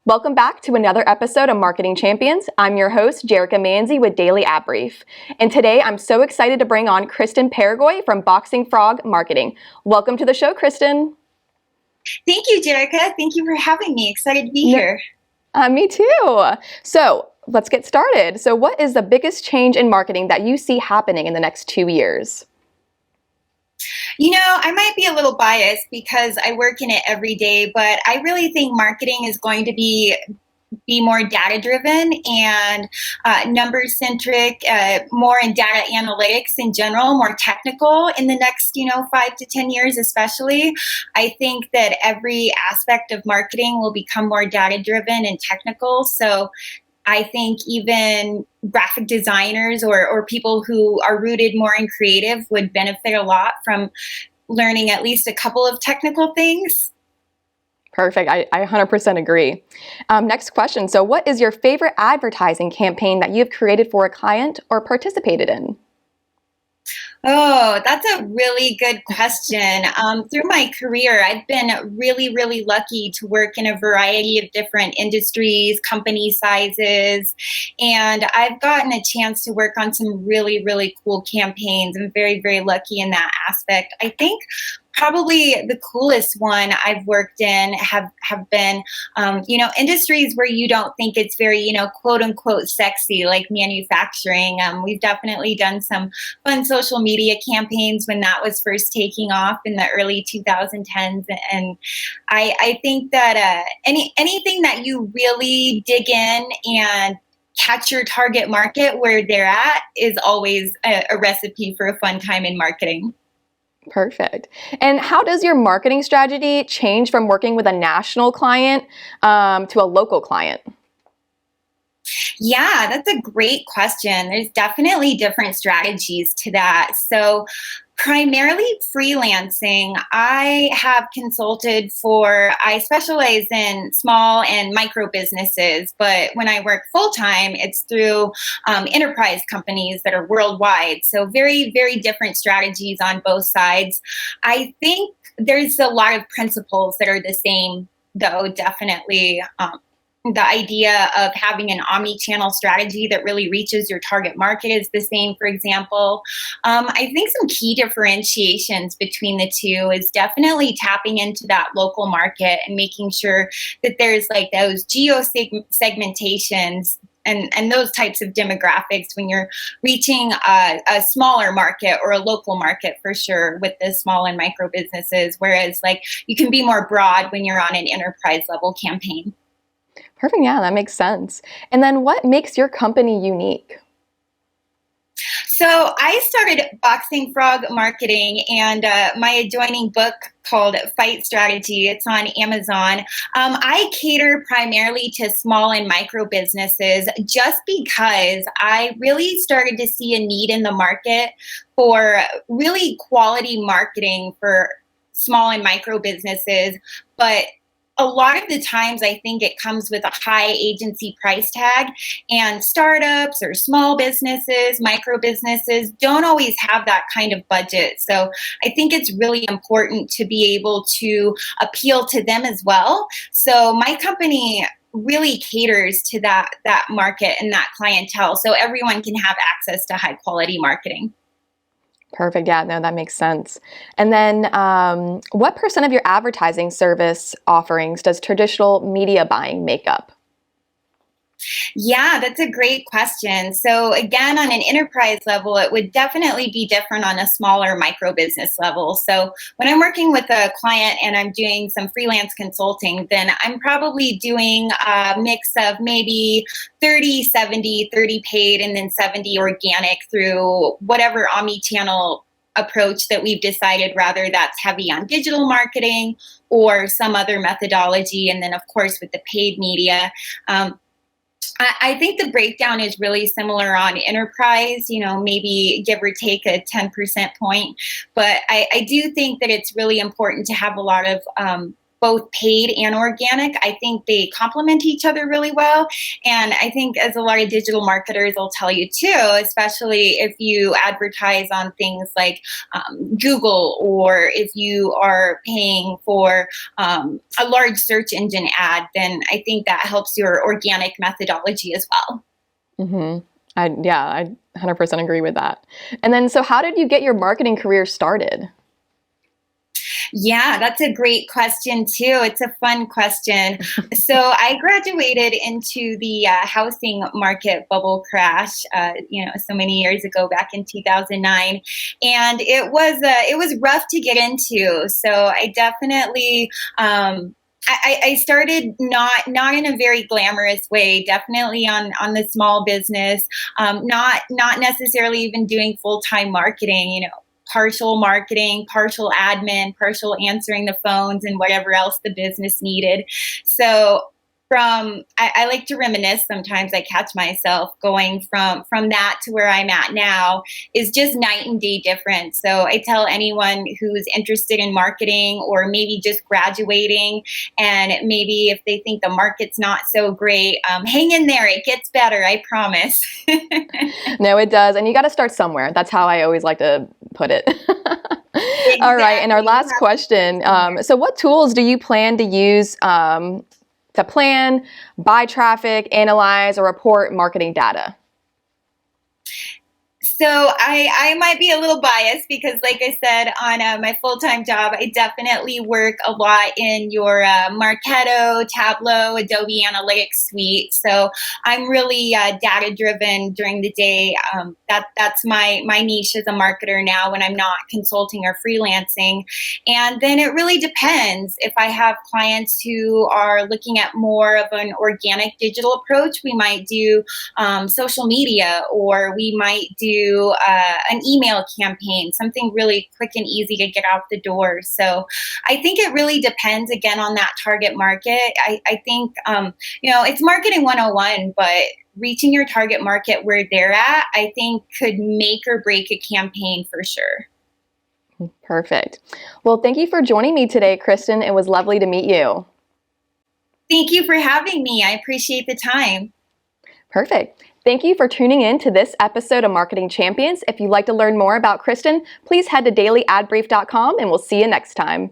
Welcome back to another episode of Marketing Champions. I'm your host, Jerica Manzi with Daily Ad Brief. And today I'm so excited to bring on Kristin Peregoy from Boxing Frog Marketing. Welcome to the show, Kristin. Thank you, Jerica. Thank you for having me. Excited to be here. Me too. So let's get started. So what is the biggest change in marketing that you see happening in the next 2 years? You know, I might be a little biased because I work in it every day, but I really think marketing is going to be more data-driven and number-centric, more in data analytics in general, more technical in the next, 5 to 10 years especially. I think that every aspect of marketing will become more data-driven and technical. So I think even graphic designers or people who are rooted more in creative would benefit a lot from learning at least a couple of technical things. Perfect. I 100% agree. Next question. So what is your favorite advertising campaign that you've created for a client or participated in? Oh, that's a really good question. Through my career, I've been really, really lucky to work in a variety of different industries, company sizes, and I've gotten a chance to work on some really, really cool campaigns. I'm very, very lucky in that aspect. I think probably the coolest one I've worked in have been, industries where you don't think it's very, quote unquote sexy, like manufacturing. We've definitely done some fun social media campaigns when that was first taking off in the early 2010s. And I think that anything that you really dig in and catch your target market where they're at is always a recipe for a fun time in marketing. Perfect. And how does your marketing strategy change from working with a national client to a local client? Yeah, that's a great question. There's definitely different strategies to that. So primarily freelancing, I have consulted I specialize in small and micro businesses, but when I work full-time, it's through enterprise companies that are worldwide. So very, very different strategies on both sides. I think there's a lot of principles that are the same, though, definitely. The idea of having an omni-channel strategy that really reaches your target market is the same, for example. I think some key differentiations between the two is definitely tapping into that local market and making sure that there's like those segmentations and those types of demographics when you're reaching a smaller market or a local market for sure with the small and micro businesses, whereas like you can be more broad when you're on an enterprise level campaign. Perfect. Yeah, that makes sense. And then what makes your company unique? So I started Boxing Frog Marketing and my adjoining book called Fight Strategy. It's on Amazon. I cater primarily to small and micro businesses just because I really started to see a need in the market for really quality marketing for small and micro businesses, but a lot of the times I think it comes with a high agency price tag, and startups or small businesses, micro businesses don't always have that kind of budget. So I think it's really important to be able to appeal to them as well. So my company really caters to that market and that clientele so everyone can have access to high quality marketing. Perfect. Yeah, no, that makes sense. And then what % of your advertising service offerings does traditional media buying make up? Yeah, that's a great question. So again, on an enterprise level, it would definitely be different on a smaller micro business level. So when I'm working with a client and I'm doing some freelance consulting, then I'm probably doing a mix of maybe 30-70, 30 paid and then 70 organic through whatever omni-channel approach that we've decided, rather that's heavy on digital marketing or some other methodology. And then of course with the paid media, I think the breakdown is really similar on enterprise, maybe give or take a 10% point. But I do think that it's really important to have a lot of both paid and organic. I think they complement each other really well. And I think, as a lot of digital marketers will tell you too, especially if you advertise on things like Google, or if you are paying for a large search engine ad, then I think that helps your organic methodology as well. Mm-hmm. I 100% agree with that. And then, so how did you get your marketing career started? Yeah, that's a great question too. It's a fun question. So I graduated into the housing market bubble crash, so many years ago, back in 2009, and it was rough to get into. So I definitely. I started not in a very glamorous way, definitely on the small business, not necessarily even doing full-time marketing, partial marketing, partial admin, partial answering the phones and whatever else the business needed. So I like to reminisce sometimes. I catch myself going from that to where I'm at now is just night and day difference. So I tell anyone who's interested in marketing, or maybe just graduating, and maybe if they think the market's not so great, hang in there. It gets better, I promise. No, it does. And you got to start somewhere. That's how I always like to put it. Exactly. All right. And our last question. So what tools do you plan to use to plan, buy traffic, analyze, or report marketing data? So I might be a little biased because, like I said, on my full-time job, I definitely work a lot in your Marketo, Tableau, Adobe Analytics suite. So I'm really data-driven during the day. That's my niche as a marketer now when I'm not consulting or freelancing. And then it really depends. If I have clients who are looking at more of an organic digital approach, we might do social media, or we might do an email campaign, something really quick and easy to get out the door. So I think it really depends, again, on that target market. I think, it's marketing 101, but reaching your target market where they're at, I think could make or break a campaign for sure. Perfect. Well, thank you for joining me today, Kristin. It was lovely to meet you. Thank you for having me. I appreciate the time. Perfect. Thank you for tuning in to this episode of Marketing Champions. If you'd like to learn more about Kristin, please head to dailyadbrief.com, and we'll see you next time.